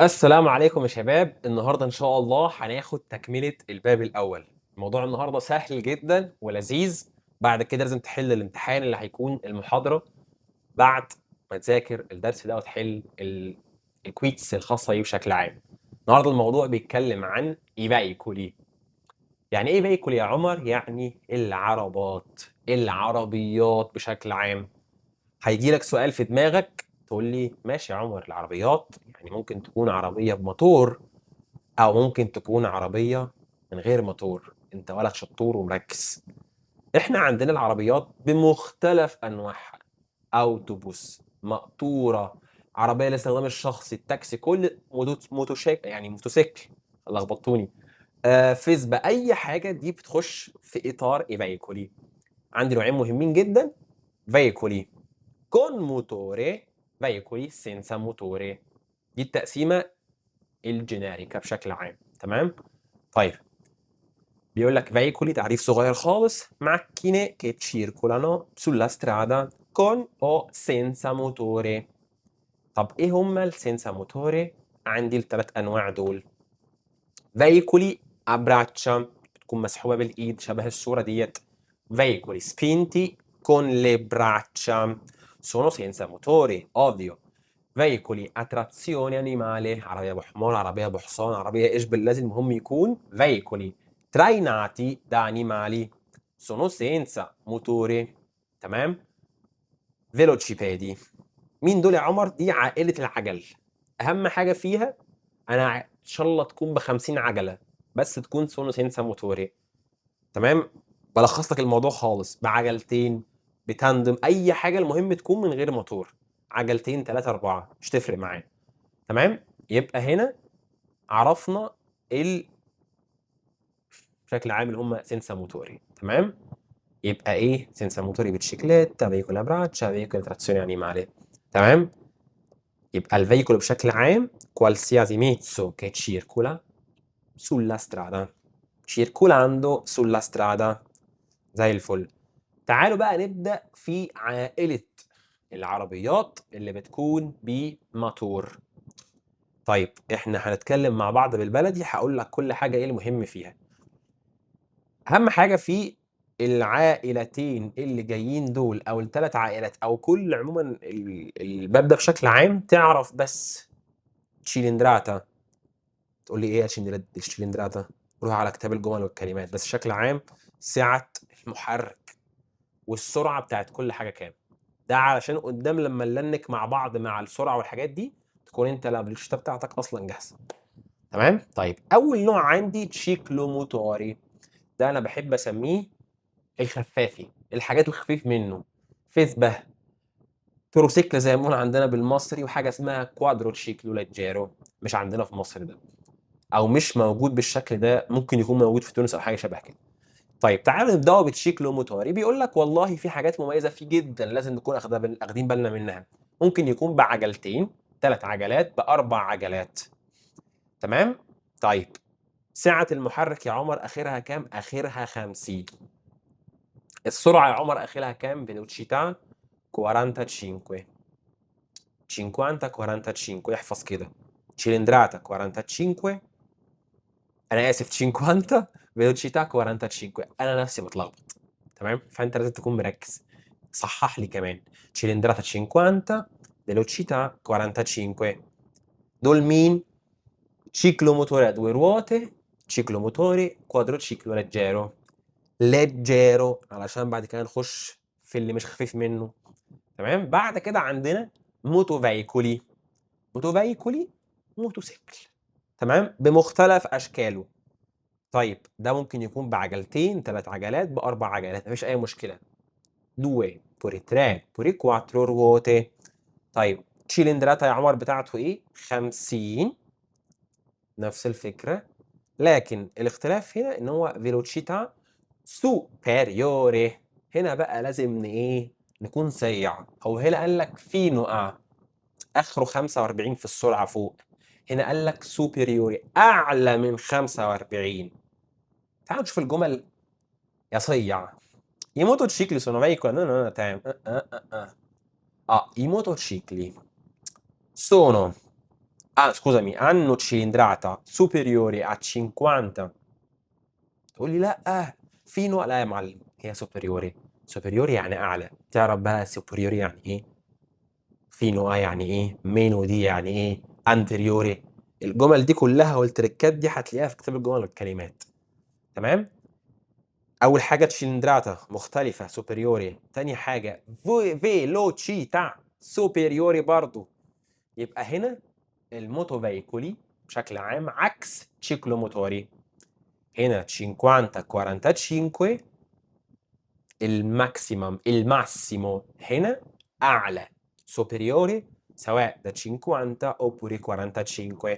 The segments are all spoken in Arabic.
السلام عليكم يا شباب، النهارده إن شاء الله هناخد تكملة الباب الأول. الموضوع النهارده سهل جدًا ولذيذ، بعد كده لازم تحل الامتحان اللي هيكون المحاضرة بعد ما تذاكر الدرس ده وتحل الquiz الخاصة بيه بشكل عام. النهارده الموضوع بيتكلم عن i veicoli. يعني إيه veicoli يا عمر؟ يعني العربيات بشكل عام. هييجي لك سؤال في دماغك تقول لي ماشي يا عمر العربيات يعني ممكن تكون عربية بموتور أو ممكن تكون عربية من غير موتور، أنت ولد شطور ومركّز. إحنا عندنا العربيات بمختلف أنواعها، أوتوبوس، مقطورة، عربية للاستخدام الشخصي، التاكسي، كل يعني موتوسيكل لخبطتوني، فِسبا، أي حاجة دي بتخش في إطار i veicoli. عندي نوعين مهمين جدًا، veicoli con motore، veicoli senza motore. دي التقسيمة الجينيريكا بشكل عام، تمام؟ طيب بيقول لك veicoli تعريف صغير خالص macchine che circolano sulla strada con o senza motore. طب إيه هم الsenza motore؟ عندي ال3 أنواع دول. veicoli a braccia بتكون مسحوبة بالإيد شبه الصورة ديّة. veicoli spinti con le braccia sono senza motore ovvio. veicoli a trazione animale عربية بحمار، عربية بحصان، عربية إيش باللازم المهم يكون veicoli trainati da animali sono senza motore. تمام؟ velocipedi مين دول يا عمر؟ دي عائلة العَجَل، أهم حاجة فيها إن شاء الله تكون ب50 عَجلة، بس تكون sono senza motore. تمام؟ بالخّص لك الموضوع خالص، بعجلتين، بتاندem، أي حاجة المهم تكون من غير موتور، عجلتين، 3، 4 مش تفرق معايا. تمام؟ يبقى هنا عرفنا بشكل عام اللي هم senza motore. تمام؟ يبقى إيه senza motore bicicletta، veicolo a braccia، veicolo a trazione animale. تمام؟ يبقى الveicolo بشكل عام qualsiasi mezzo che circola sulla strada. circolando sulla strada. زي الفل. تعالوا بقى نبدأ في عائلة العربيات اللي بتكون بموتور. طيب إحنا هنتكلم مع بعض بالبلدي، هاقول لك كل حاجة إيه المهم فيها. أهم حاجة في العائلتين اللي جايين دول أو ال3 عائلات أو كل عمومًا الباب ده بشكل عام تعرف بس cilindrata. تقول لي إيه يا cilindrata؟ روح على كتاب الجمل والكلمات، بس بشكل عام سعة المحرك والسرعة بتاعة كل حاجة كام. ده علشان قدّام لمّا نلنِّك مع بعض مع السرعة والحاجات دي، تكون أنت الأبليكشنة بتاعتك أصلًا جاهزة. تمام؟ طيب أول نوع عندي ciclomotori، ده أنا باحب أسميه الخفافي، الحاجات الخفيف منه. فِسبة، تروسيكل زي ما بنقول عندنا بالمصري، وحاجة اسمها quadriciclo leggero مش عندنا في مصر ده، أو مش موجود بالشكل ده، ممكن يكون موجود في تونس أو حاجة شبه كده. طيب تعالوا نبدأوا بالciclomotori. بيقول لك والله في حاجات مميزة فيه جدًا لازم نكون آخدين بالنا منها. ممكن يكون بعجلتين، 3 عجلات، ب4 عجلات. تمام؟ طيب سعة المحرك يا عمر آخرها كام؟ آخرها 50. السرعة يا عمر آخرها كام؟ velocità 45. 50 45 احفظ كده. cilindrata 45. أنا آسف 50 velocità 45. أنا نفسي باتلخبط. تمام؟ فأنت لازم تكون مركّز. صحّح لي كمان cilindrata 50 velocità 45. دول مين؟ ciclomotore a 2 ruote، ciclomotore quadriciclo leggero. leggero علشان بعد كده نخش في اللي مش خفيف منّه. تمام؟ بعد كده عندنا motoveicoli. motoveicoli موتوسيكل. تمام؟ بمختلف أشكاله. طيب ده ممكن يكون بعجلتين، 3 عجلات، ب4 عجلات، ما فيش أي مشكلة. 2 pure 3 pure 4 ruote. طيب cilindrata يا عمر بتاعته إيه؟ 50. نفس الفكرة، لكن الاختلاف هنا إن هو velocità superiore. هنا بقى لازم إيه، نكون صيّع. هو هنا قال لك fino a آخره 45 في السرعة فوق، هنا قال لك superiore أعلى من 45. تعالوا نشوف الجمل يا صيّع. I motocicli sono veicoli i motocicli sono scusami, hanno cilindrata superiore a 50. تقول لي لأ فينو، لا يا معلم هي superiore. superiore يعني أعلى. تعرف بقى superiore يعني إيه؟ فينو يعني إيه؟ meno دي يعني إيه؟ anteriore. الجمل دي كلها والتريكات دي هتلاقيها في كتاب الجمل والكلمات. تمام؟ أول حاجة cilindrata مختلفة superiore. تاني حاجة velocità superiore برضه. يبقى هنا الموتوفيكولي بشكل عام عكس ciclomotori. هنا 50 45 الماssimo هنا أعلى superiore سواء da 50 oppure 45.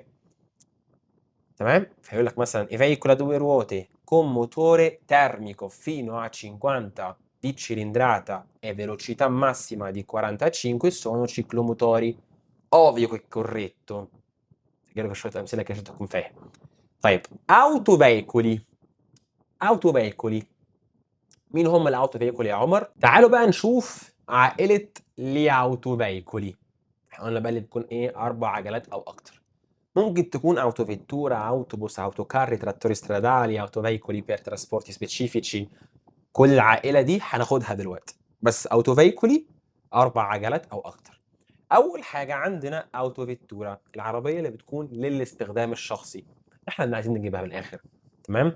تمام؟ فيقول لك مثلا i veicoli a 2 ruote con motore termico fino a 50 di cilindrata e velocità massima di 45 sono ciclomotori. ovvio che è corretto. جايب لك شوية أمثلة كده عشان تكون فاهم. طيب autoveicoli مين هم الautoveicoli يا عمر؟ تعالوا بقى نشوف عائلة الautoveicoli. احنا قلنا بقى اللي بتكون ايه 4 عجلات أو أكتر. ممكن تكون autovettura, autobus, autocarri, trattori stradali, autoveicoli per trasporti specifici. كل العائلة دي هناخدها دلوقتي. بس autoveicoli 4 عجلات أو أكتر. أول حاجة عندنا autovettura العربية اللي بتكون للاستخدام الشخصي. احنا اللي عايزين نجيبها من الآخر. تمام؟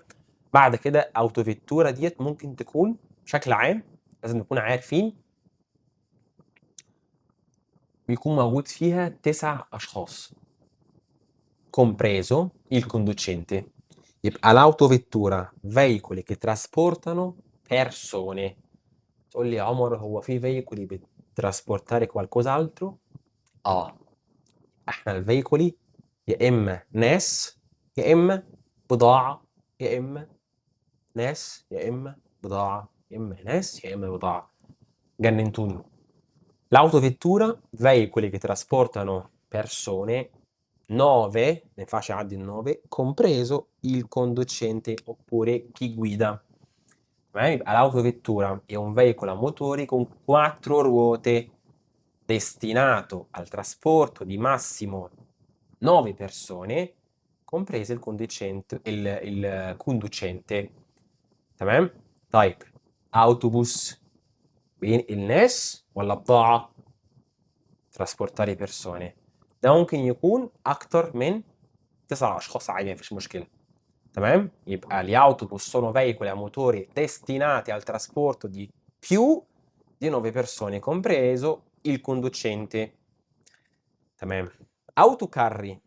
بعد كده autovettura ديّة ممكن تكون بشكل عام لازم نكون عارفين بيكون موجود فيها 9 أشخاص compreso il conducente. يبقى l'autovettura veicoli che trasportano persone. تقول لي يا عمر هو في veicoli بتتراسبورتare qualcos'altro؟ آه. إحنا الveicoli يا إما ناس يا إما بضاعة يا إما ناس يا إما بضاعة يا إما ناس يا إما بضاعة. جننتوني. L'autovettura veicoli che trasportano persone 9 ما ينفعش يعدّي ال9 compreso il conducente oppure chi guida. تمام؟ يبقى l'autovettura è un veicolo a motori con 4 ruote destinato al trasporto di massimo 9 persone compreso il conducente. تمام؟ طيب autobus بينقل ناس والّا بضاعة؟ trasportare persone. ده ممكن يكون أكتر من 9 أشخاص عادي ما فيش مشكلة. تمام؟ يبقى gli autobus sono veicoli a motori destinati al trasporto di più di 9 persone compreso il conducente. تمام. autocarri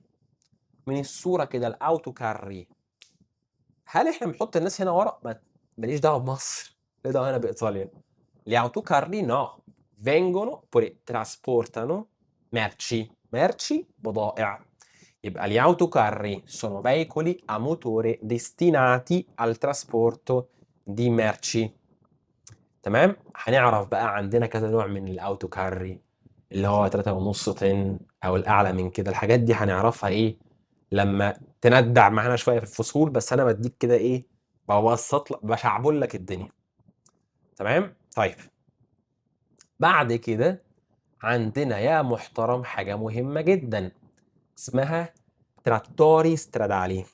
من الصورة كده الautocarri هل إحنا بنحط الناس هنا ورا؟ ما ليش دعوة بمصر، ليا دعوة هنا بإيطاليا. Gli autocarri no, vengono oppure trasportano merci بضائع. يبقى gli autocarri sono veicoli a motore destinati al trasporto di merci. تمام؟ هنعرف بقى عندنا كذا نوع من الautocarri اللي هو 3.5 طن أو الأعلى من كده. الحاجات دي هنعرفها إيه لمّا تندّع معانا شوية في الفصول، بس أنا بادّيك كده إيه بابسّط باشعبُل لك الدنيا. تمام؟ طيب. بعد كده عندنا يا محترم حاجة مهمة جدًا اسمها trattori stradali.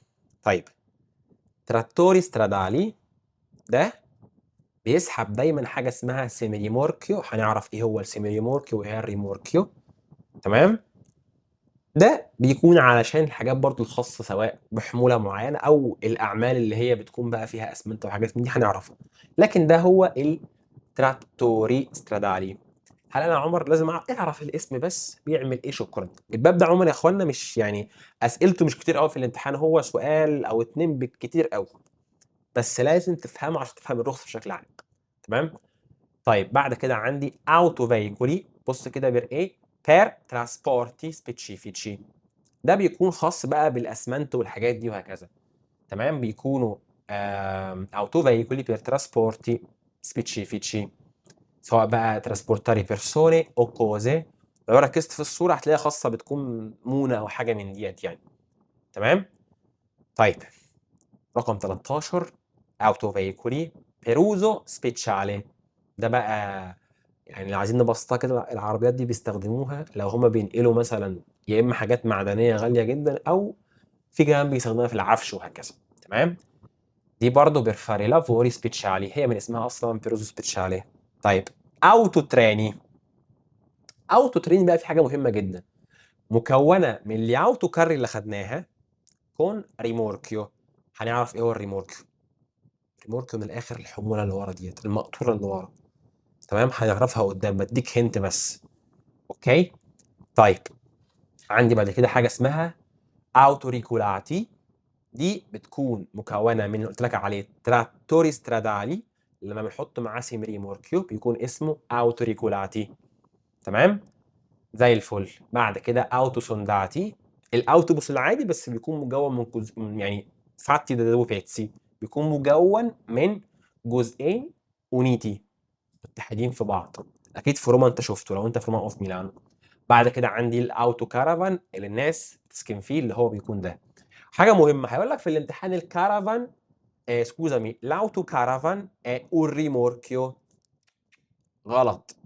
طيب trattori stradali ده بيسحب دايمًا حاجة اسمها سيميريموركيو. هنعرف إيه هو السيميريموركيو وإيه الريموركيو. تمام؟ ده بيكون علشان الحاجات برضه الخاصة سواء بحمولة معيّنة أو الأعمال اللي هي بتكون بقى فيها أسمنت وحاجات من دي هنعرفها. لكن ده هو الtrattori stradali. هل أنا يا عمر لازم اعرف الاسم بس بيعمل إيه شكرًا. الباب ده عمومًا يا أخوانا مش يعني أسئلته مش كتير أوي في الامتحان، هو سؤال أو 2 بالكتير أوي. بس لازم تفهمه عشان تفهم الرخصة بشكل عام. تمام؟ طيب بعد كده عندي autoveicoli بُص كده إيه per trasporti specifici. ده بيكون خاص بقى بالأسمنت والحاجات دي وهكذا. تمام؟ بيكونوا autoveicoli per trasporti specifici. سواء بقى trasportare persone o cose. لو ركزت في الصورة هتلاقيها خاصة بتكون مونة أو حاجة من ديّة يعني. تمام؟ طيب رقم 13 autoveicoli per uso speciale. ده بقى يعني لو عايزين نبسطها كده العربيات دي بيستخدموها لو هما بينقلوا مثلا يا اما حاجات معدنيه غاليه جدا او في كمان بيستخدموها في العفش وهكذا. تمام. دي برضه per fare lavori speciali، هي من اسمها اصلا بيروزو سبيتشالي. طيب اوتو تراني. اوتو تراني بقى في حاجه مهمه جدا، مكونه من الاوتو كاري اللي خدناها كون ريموركيو. هنعرف ايه هو الريموركيو. الريموركيو من الاخر الحموله اللي ورا ديت، المقطوره اللي ورا. تمام، هنعرفها قدام، بديك هنت بس. اوكي. طيب عندي بعد كده حاجه اسمها اوتوريكولاتي. دي بتكون مكونه من اللي قلت لك عليه تراتوري سترادالي، لما بنحط معاه سيم ريموركيو بيكون اسمه اوتوريكولاتي. تمام، زي الفل. بعد كده اوتو سونداتي، الاوتوبوس العادي بس بيكون مكون من يعني فاتي دو بيتسي، بيكون مكون من جزئين اونيتي متحدين في بعض. اكيد في روما انت شفته لو انت في روما او في ميلانو. بعد كده عندي الاوتو كارافان اللي الناس تسكن فيه، اللي هو بيكون ده. حاجه مهمه هيقول لك في الامتحان الكارافان سكوزامي الاوتو كارافان è un rimorchio. غلط،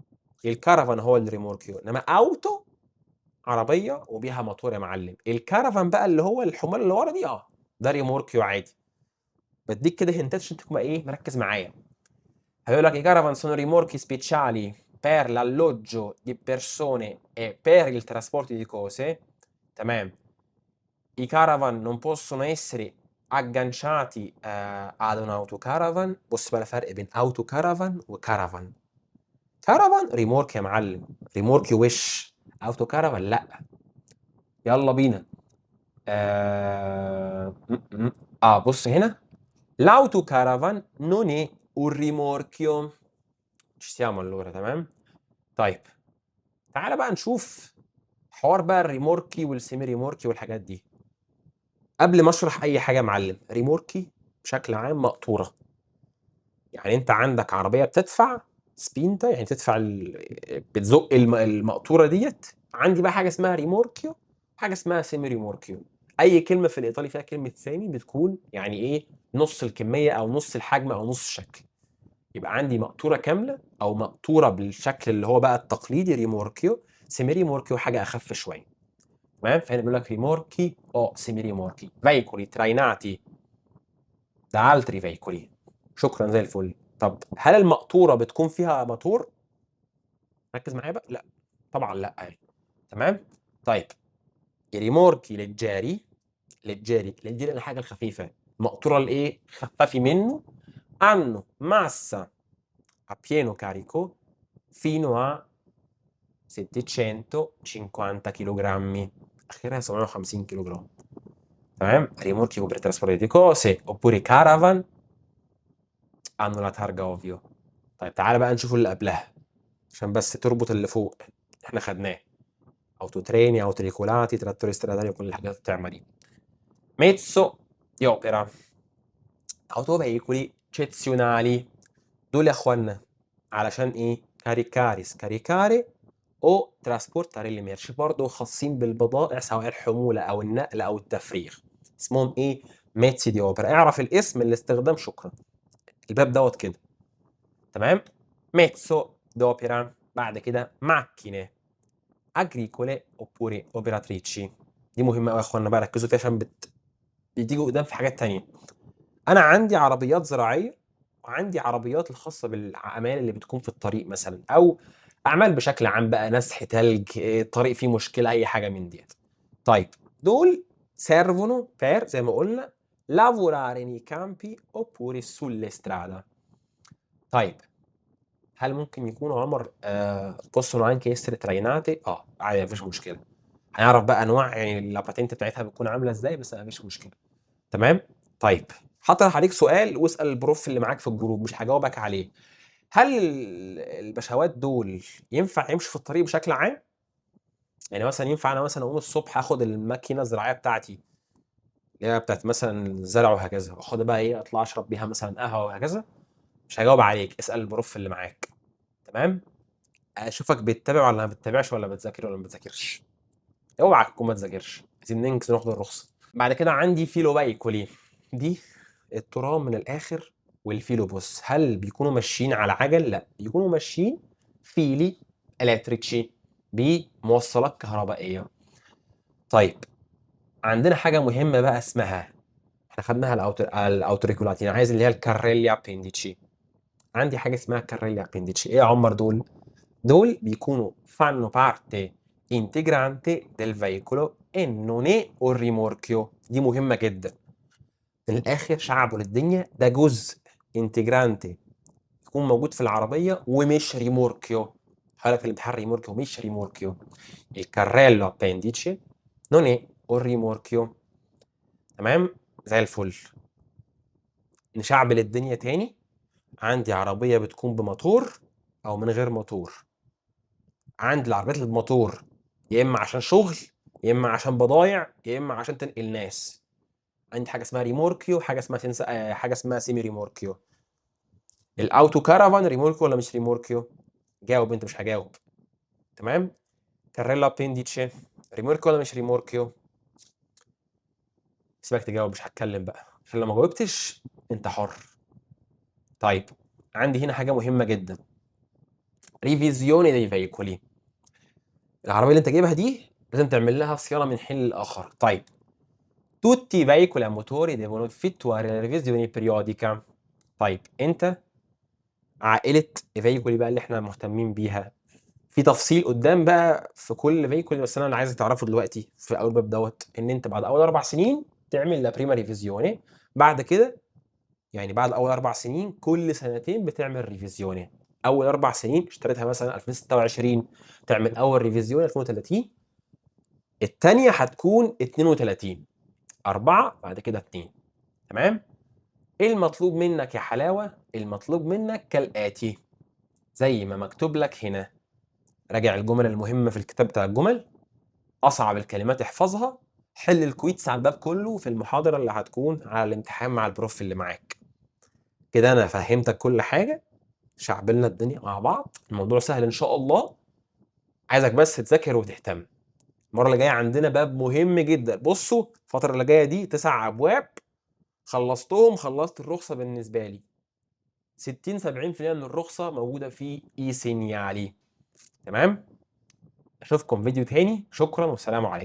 الكارافان هو الريموركيو، انما اوتو عربيه وبيها موتور يا معلم. الكارافان بقى اللي هو الحمال اللي ورا دي ده ريموركيو عادي. بديك كده هنتات عشان تبقى ايه مركز معايا. هيقول لك i caravan sono rimorchi speciali per l'alloggio di persone e per il trasporto di cose. تمام. I caravan non possono essere agganciati ad un autocaravan. بص بقى الفرق بين autocaravan وكارافان. كارافان ريمورك يا معلم، ريمورك وش. autocaravan لا. يلا بينا. بص هنا l'autocaravan non è un rimorchio. ci siamo allora. تمام. طيب تعالى بقى نشوف حوار بقى الريموركي والسيمي ريموركي والحاجات دي. قبل ما اشرح اي حاجه يا معلم، ريموركي بشكل عام مقطوره. يعني انت عندك عربيه بتدفع سبينتا، يعني تدفع بتزق المقطوره ديت. عندي بقى حاجه اسمها ريموركيو، حاجه اسمها سيمي ريموركيو. اي كلمه في الايطالي فيها كلمه سيمي بتكون يعني ايه نص الكميه او نص الحجم او نص الشكل. يبقى عندي مقطوره كامله او مقطوره بالشكل اللي هو بقى التقليدي ريموركيو. سيمي ريموركيو حاجه اخف شويه. تمام، فهنا بيقول لك ريموركي او سيمي ريموركي veicoli trainati da altri veicoli. شكرا زي الفل. طب هل المقطوره بتكون فيها موتور؟ ركز معايا بقى. لا طبعا لا يعني. تمام. طيب ريموركي ليجيري. ليجيري الحاجه الخفيفه. المقطوره الايه خففي منه hanno massa a pieno carico fino a 750 kg. اخرها 750 كيلو جرام. تمام. rimorchi per trasporto di cose oppure caravan hanno la targa ovvio. طيب تعالى بقى نشوف اللي قبلها عشان بس تربط اللي فوق. احنا خدناه autotreni autoricolati trattori stradali وكل الحاجات الطعمه دي. mezzo di opera autoveicoli eccezionali. دول يا اخوانا علشان ايه caricare scaricare او ترانسبورتر الميرش، برضه خاصين بالبضائع سواء الحموله او النقل او التفريغ. اسمهم ايه ميتسي دي اوبرا. اعرف الاسم الاستخدام شكرا. الباب دوت كده. تمام. ميتسو دوبرا. بعد كده macchine agricole oppure operatrici. دي مهمه قوي يا اخوانا بقى ركزوا فيها عشان بتيجي قدام في حاجات تانية. انا عندي عربيات زراعيه وعندي عربيات الخاصه بالاعمال اللي بتكون في الطريق مثلا، او اعمال بشكل عام بقى نسح تلج الطريق فيه مشكله اي حاجه من ديت. طيب دول servono per زي ما قلنا lavorare nei campi oppure sulle strade. طيب هل ممكن يكون عمر possono anche essere trainate؟ عادي مفيش مشكله. هنعرف بقى انواع يعني الباتنت بتاعتها بتكون عامله ازاي، بس مفيش مشكله. تمام. طيب هطرح عليك سؤال واسال البروف اللي معاك في الجروب، مش هجاوبك عليه. هل البشوات دول ينفع يمشوا في الطريق بشكل عام؟ يعني مثلا ينفع انا مثلا اقوم الصبح اخد الماكينه الزراعيه بتاعتي اللي هي بتاعت مثلا الزرع وهكذا، واخدها بقى ايه اطلع اشرب بيها مثلا قهوه وهكذا؟ مش هجاوب عليك، اسال البروف اللي معاك. تمام. اشوفك بتتابع ولا ما بتتابعش ولا بتذاكر ولا ما بتذاكرش. اوعى تكون ما تذاكرش، عايزين ننجز ناخد الرخصه. بعد كده عندي فيلو بايكولي. دي الترام من الاخر. والفيلو بص هل بيكونوا ماشيين على عجل؟ لا، بيكونوا ماشيين fili elettrici بموصلات كهربائية. طيب عندنا حاجة مهمة بقى اسمها، احنا خدناها الاوتوريكولاتي، انا عايز اللي هي الكاريلي ابنديتشي. عندي حاجة اسمها كاريلي ابنديتشي. ايه يا عمر دول؟ دول بيكونوا fanno parte integrante del veicolo e non è un rimorchio. دي مهمة جدا. من الآخر شعبوا للدنيا، ده جزء انتجرانتي يكون موجود في العربية ومش ريموركيو. حالة في الامتحان ريموركيو مش ريموركيو. الكاريلو ابنديتشي non è un rimorchio. تمام؟ زي الفل. نشعبل الدنيا تاني. عندي عربية بتكون بموتور أو من غير موتور. عندي العربيات اللي بموتور يا اما عشان شغل، يا اما عشان بضايع، يا اما عشان تنقل ناس. عندي حاجه اسمها ريموركيو، حاجه اسمها حاجه اسمها سيمي ريموركيو. الاوتو كارافان ريموركيو ولا مش ريموركيو؟ جاوب، انت مش هجاوب. تمام. كاريلا ابنديتشي ريموركيو ولا مش ريموركيو؟ سيبك تجاوب، مش هتكلم بقى عشان لو ما جاوبتش انت حر. طيب عندي هنا حاجه مهمه جدا، ريفيزيوني دي فيكولي. العربيه اللي انت جايبها دي لازم تعمل لها صيانه من حين لاخر. طيب tutti i veicoli a motore devono effettuare la revisione periodica. طيب انت عائله فيكولي بقى اللي احنا مهتمين بيها، في تفصيل قدام بقى في كل فيكولي، بس انا اللي عايزك تعرفه دلوقتي في اول باب دوت، ان انت بعد اول 4 سنين تعمل لا بريما ريفيزيوني. بعد كده يعني بعد اول 4 سنين كل سنتين بتعمل ريفيزيوني. اول 4 سنين اشتريتها مثلا 2026 تعمل اول ريفيزيون 2030، الثانيه هتكون 32، 4 بعد كده 2. تمام. ايه المطلوب منك يا حلاوه؟ المطلوب منك كالاتي زي ما مكتوب لك هنا. راجع الجمل المهمه في الكتاب بتاع الجمل، اصعب الكلمات احفظها، حل الكويتس على الباب كله في المحاضره اللي هتكون على الامتحان مع البروف اللي معاك. كده انا فهمتك كل حاجه، شعبلنا الدنيا مع بعض، الموضوع سهل ان شاء الله. عايزك بس تذاكر وتهتم. المره اللي جايه عندنا باب مهم جدا. بصوا الفتره اللي جايه دي 9 ابواب، خلصتهم خلصت الرخصه بالنسبه لي. 60 70% من الرخصه موجوده في اي سينيالي. تمام. اشوفكم فيديو تاني، شكرا والسلام عليكم.